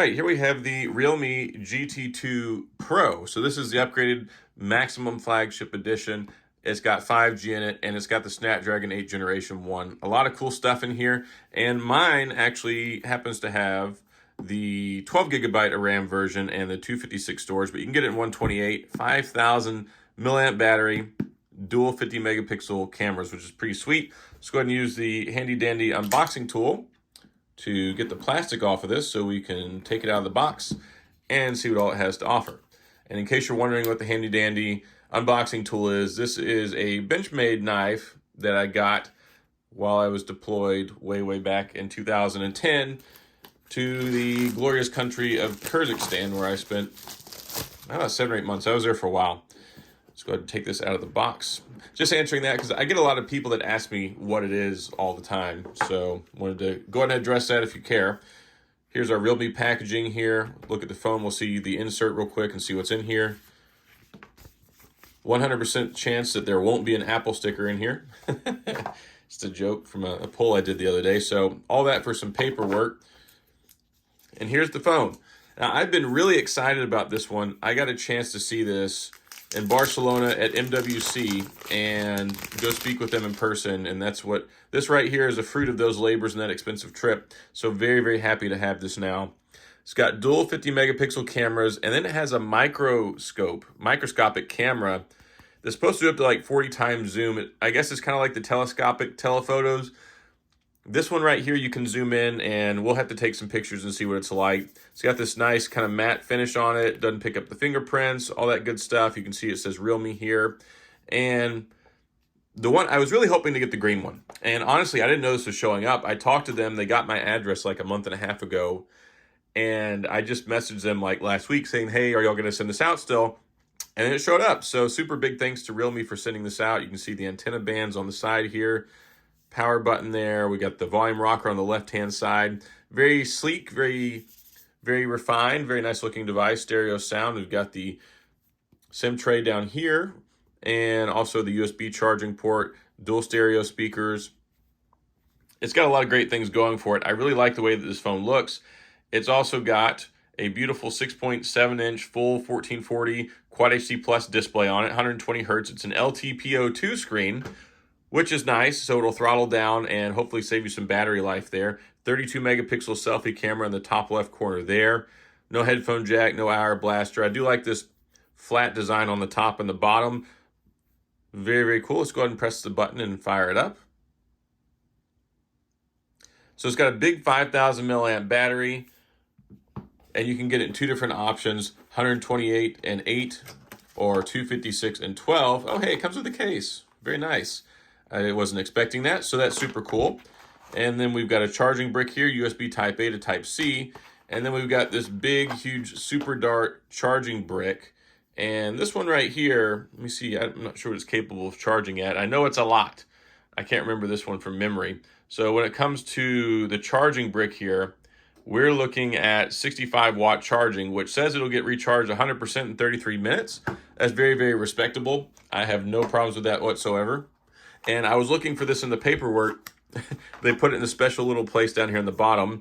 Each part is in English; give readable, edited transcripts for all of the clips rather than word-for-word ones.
right, here we have the Realme GT2 Pro. So this is the upgraded maximum flagship edition. It's got 5G in it, and it's got the Snapdragon 8 Generation 1. A lot of cool stuff in here, and mine actually happens to have the 12 gigabyte of RAM version and the 256 storage, but you can get it in 128, 5,000 milliamp battery, dual 50 megapixel cameras, which is pretty sweet. Let's go ahead and use the handy dandy unboxing tool to get the plastic off of this so we can take it out of the box and see what all it has to offer. And in case you're wondering what the handy dandy unboxing tool is, this is a Benchmade knife that I got while I was deployed way back in 2010 to the glorious country of Kyrgyzstan, where I spent about 7 or 8 months. I was there for a while. Let's go ahead and take this out of the box. Just answering that because I get a lot of people that ask me what it is all the time. So wanted to go ahead and address that if you care. Here's our Realme packaging here. Look at the phone. We'll see the insert real quick and see what's in here. 100% chance that there won't be an Apple sticker in here. It's a joke from a poll I did the other day. So all that for some paperwork. And here's the phone. Now, I've been really excited about this one. I got a chance to see this in Barcelona at MWC and go speak with them in person. And that's what this right here is, a fruit of those labors and that expensive trip. So very happy to have this now. It's got dual 50 megapixel cameras, and then it has a microscopic camera that's supposed to do up to like 40 times zoom. I guess it's kind of like the telescopic telephotos. This one right here, you can zoom in, and we'll have to take some pictures and see what it's like. It's got this nice kind of matte finish on it. Doesn't pick up the fingerprints, all that good stuff. You can see it says Realme here. And the one, I was really hoping to get the green one. And honestly, I didn't know this was showing up. I talked to them. They got my address like a month and a half ago. And I just messaged them like last week saying, hey, are y'all going to send this out still? And it showed up. So super big thanks to Realme for sending this out. You can see the antenna bands on the side here. Power button there. We got the volume rocker on the left-hand side. Very sleek, very refined, very nice looking device. Stereo sound. We've got the SIM tray down here and also the USB charging port, dual stereo speakers. It's got a lot of great things going for it. I really like the way that this phone looks. It's also got a beautiful 6.7-inch full 1440 Quad HD Plus display on it, 120 hertz. It's an LTPO2 screen, which is nice, so it'll throttle down and hopefully save you some battery life there. 32 megapixel selfie camera in the top left corner there. No headphone jack, no IR blaster. I do like this flat design on the top and the bottom. Very cool. Let's go ahead and press the button and fire it up. So it's got a big 5,000 milliamp battery, and you can get it in two different options, 128 and 8 or 256 and 12. Oh, hey, it comes with a case. Very nice. I wasn't expecting that, so that's super cool. And then we've got a charging brick here, USB Type A to Type C. And then we've got this big, huge Super Dart charging brick. And this one right here, let me see, I'm not sure what it's capable of charging at. I know it's a lot. I can't remember this one from memory. So when it comes to the charging brick here, we're looking at 65 watt charging, which says it'll get recharged 100% in 33 minutes. That's very respectable. I have no problems with that whatsoever. And I was looking for this in the paperwork. They put it in a special little place down here in the bottom.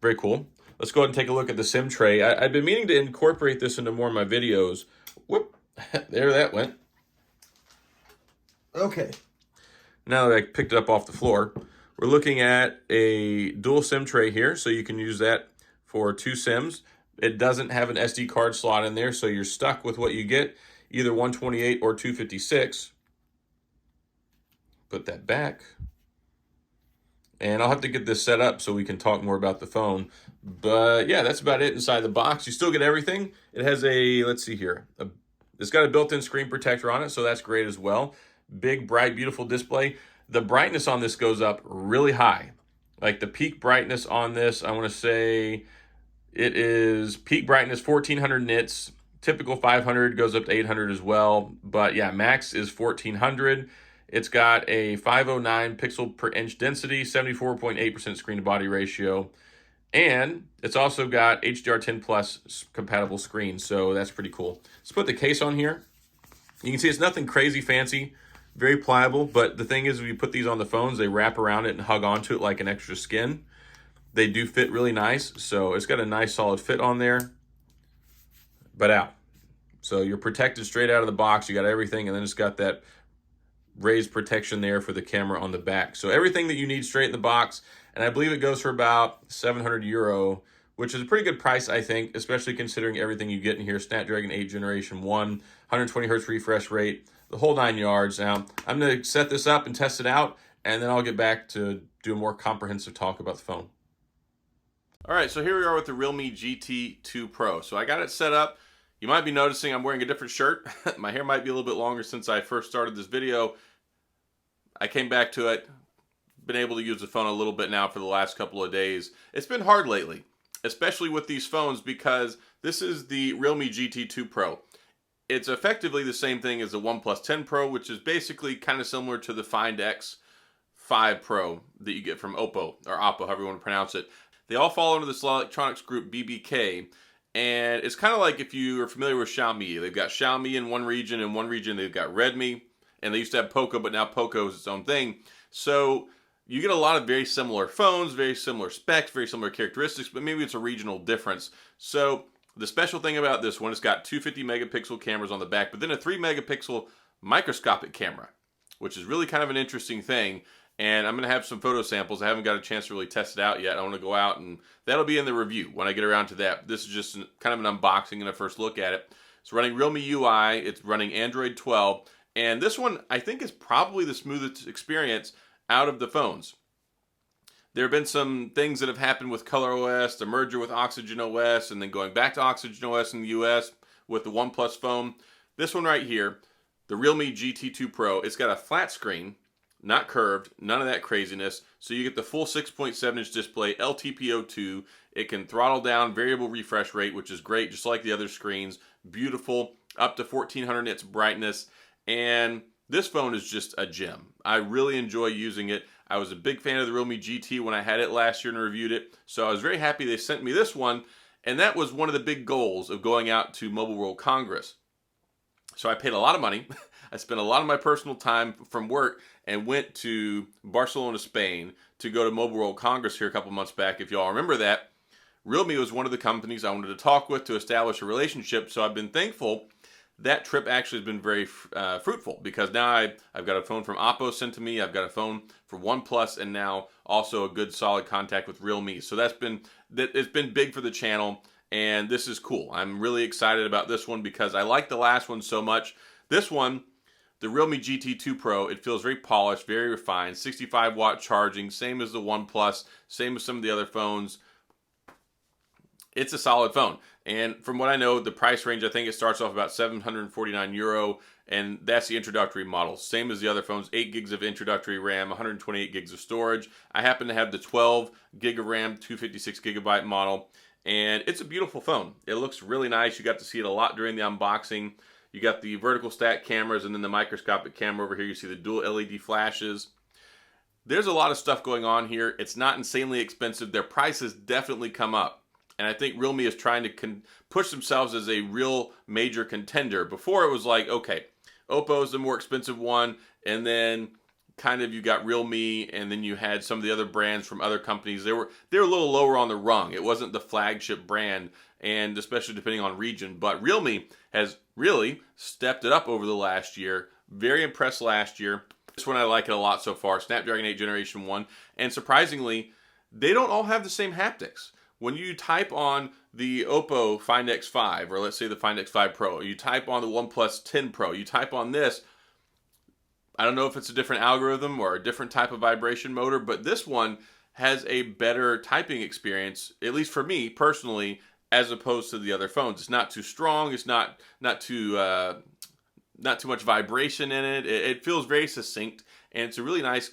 Very cool. Let's go ahead and take a look at the SIM tray. I've been meaning to incorporate this into more of my videos. Whoop, there that went. Okay. Now that I picked it up off the floor, we're looking at a dual SIM tray here, so you can use that for 2 SIMs. It doesn't have an SD card slot in there, so you're stuck with what you get, either 128 or 256. Put that back. And I'll have to get this set up so we can talk more about the phone. But yeah, that's about it inside the box. You still get everything. It has a, let's see here. It's got a built-in screen protector on it, so that's great as well. Big, bright, beautiful display. The brightness on this goes up really high. Like the peak brightness on this, I want to say it is peak brightness 1400 nits. Typical 500 goes up to 800 as well. But yeah, max is 1400. It's got a 509 pixel per inch density, 74.8% screen to body ratio. And it's also got HDR10 Plus compatible screen, so that's pretty cool. Let's put the case on here. You can see it's nothing crazy fancy, very pliable, but the thing is when you put these on the phones, they wrap around it and hug onto it like an extra skin. They do fit really nice, so it's got a nice solid fit on there, but out. So you're protected straight out of the box. You got everything, and then it's got that raised protection there for the camera on the back. So everything that you need straight in the box, and I believe it goes for about 700 euro, which is a pretty good price, I think, especially considering everything you get in here. Snapdragon 8 Generation 1, 120 hertz refresh rate, the whole 9 yards. Now, I'm going to set this up and test it out, and then I'll get back to do a more comprehensive talk about the phone. All right, so here we are with the Realme GT2 Pro. So I got it set up. You might be noticing I'm wearing a different shirt. My hair might be a little bit longer since I first started this video. I came back to it, been able to use the phone a little bit now for the last couple of days. It's been hard lately, especially with these phones, because this is the Realme GT2 Pro. It's effectively the same thing as the OnePlus 10 Pro, which is basically kind of similar to the Find X5 Pro that you get from Oppo, or Oppo, however you want to pronounce it. They all fall under this electronics group BBK, and it's kind of like if you are familiar with Xiaomi. They've got Xiaomi in one region they've got Redmi, and they used to have Poco, but now Poco is its own thing. So you get a lot of very similar phones, very similar specs, very similar characteristics, but maybe it's a regional difference. So the special thing about this one, it's got 250 megapixel cameras on the back, but then a 3 megapixel microscopic camera, which is really kind of an interesting thing. And I'm going to have some photo samples. I haven't got a chance to really test it out yet. I want to go out, and that'll be in the review when I get around to that. This is just kind of an unboxing and a first look at it. It's running Realme UI. It's running Android 12. And this one, I think, is probably the smoothest experience out of the phones. There have been some things that have happened with ColorOS, the merger with Oxygen OS, and then going back to Oxygen OS in the US with the OnePlus phone. This one right here, the Realme GT2 Pro, it's got a flat screen, not curved, none of that craziness. So you get the full 6.7-inch display, LTPO2. It can throttle down variable refresh rate, which is great, just like the other screens. Beautiful, up to 1400 nits brightness. And this phone is just a gem. I really enjoy using it. I was a big fan of the Realme GT when I had it last year and reviewed it. So I was very happy they sent me this one. And that was one of the big goals of going out to Mobile World Congress. So I paid a lot of money. I spent a lot of my personal time from work and went to Barcelona, Spain to go to Mobile World Congress here a couple months back. If y'all remember that, Realme was one of the companies I wanted to talk with to establish a relationship. So I've been thankful that trip actually has been very fruitful, because now I've got a phone from Oppo sent to me. I've got a phone from OnePlus, and now also a good solid contact with Realme. So it's been big for the channel, and this is cool. I'm really excited about this one because I like the last one so much. This one, the Realme GT2 Pro, it feels very polished, very refined, 65-watt charging, same as the OnePlus, same as some of the other phones. It's a solid phone. And from what I know, the price range, I think it starts off about 749 euro, and that's the introductory model. Same as the other phones, 8 gigs of introductory RAM, 128 gigs of storage. I happen to have the 12 gig of RAM, 256 gigabyte model, and it's a beautiful phone. It looks really nice. You got to see it a lot during the unboxing. You got the vertical stack cameras and then the microscopic camera over here. You see the dual LED flashes. There's a lot of stuff going on here. It's not insanely expensive. Their prices definitely come up. And I think Realme is trying to push themselves as a real major contender. Before it was like, okay, Oppo is the more expensive one, and then kind of you got Realme, and then you had some of the other brands from other companies. They were a little lower on the rung. It wasn't the flagship brand, and especially depending on region. But Realme has really stepped it up over the last year. Very impressed last year. This one I like it a lot so far. Snapdragon 8 Generation 1. And surprisingly, they don't all have the same haptics. When you type on the Oppo Find X5, or let's say the Find X5 Pro, you type on the OnePlus 10 Pro, you type on this, I don't know if it's a different algorithm or a different type of vibration motor, but this one has a better typing experience, at least for me personally, as opposed to the other phones. It's not too strong, it's not too much vibration in it. It feels very succinct, and it's a really nice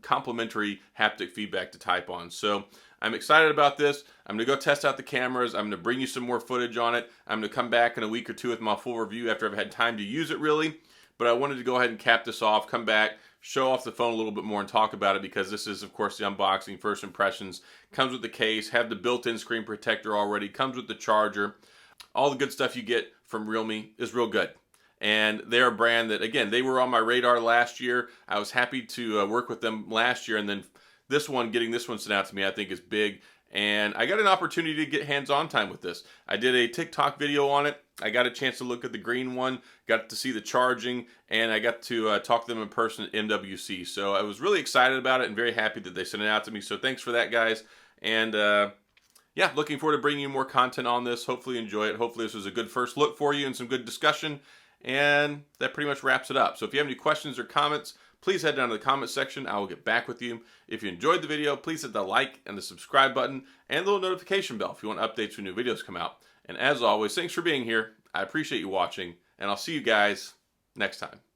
complementary haptic feedback to type on. So I'm excited about this. I'm going to go test out the cameras. I'm going to bring you some more footage on it. I'm going to come back in a week or two with my full review after I've had time to use it really. But I wanted to go ahead and cap this off, come back, show off the phone a little bit more and talk about it, because this is, of course, the unboxing, first impressions. Comes with the case, have the built-in screen protector already, comes with the charger. All the good stuff you get from Realme is real good. And they're a brand that, again, they were on my radar last year. I was happy to work with them last year, and then getting this one sent out to me, I think is big. and I got an opportunity to get hands-on time with this. I did a TikTok video on it. I got a chance to look at the green one, got to see the charging, and I got to talk to them in person at MWC. So I was really excited about it and very happy that they sent it out to me. So thanks for that, guys. And yeah, looking forward to bringing you more content on this. Hopefully you enjoy it. Hopefully this was a good first look for you and some good discussion. And that pretty much wraps it up. So if you have any questions or comments, please head down to the comment section. I will get back with you. If you enjoyed the video, please hit the like and the subscribe button and the little notification bell if you want updates when new videos come out. And as always, thanks for being here. I appreciate you watching, and I'll see you guys next time.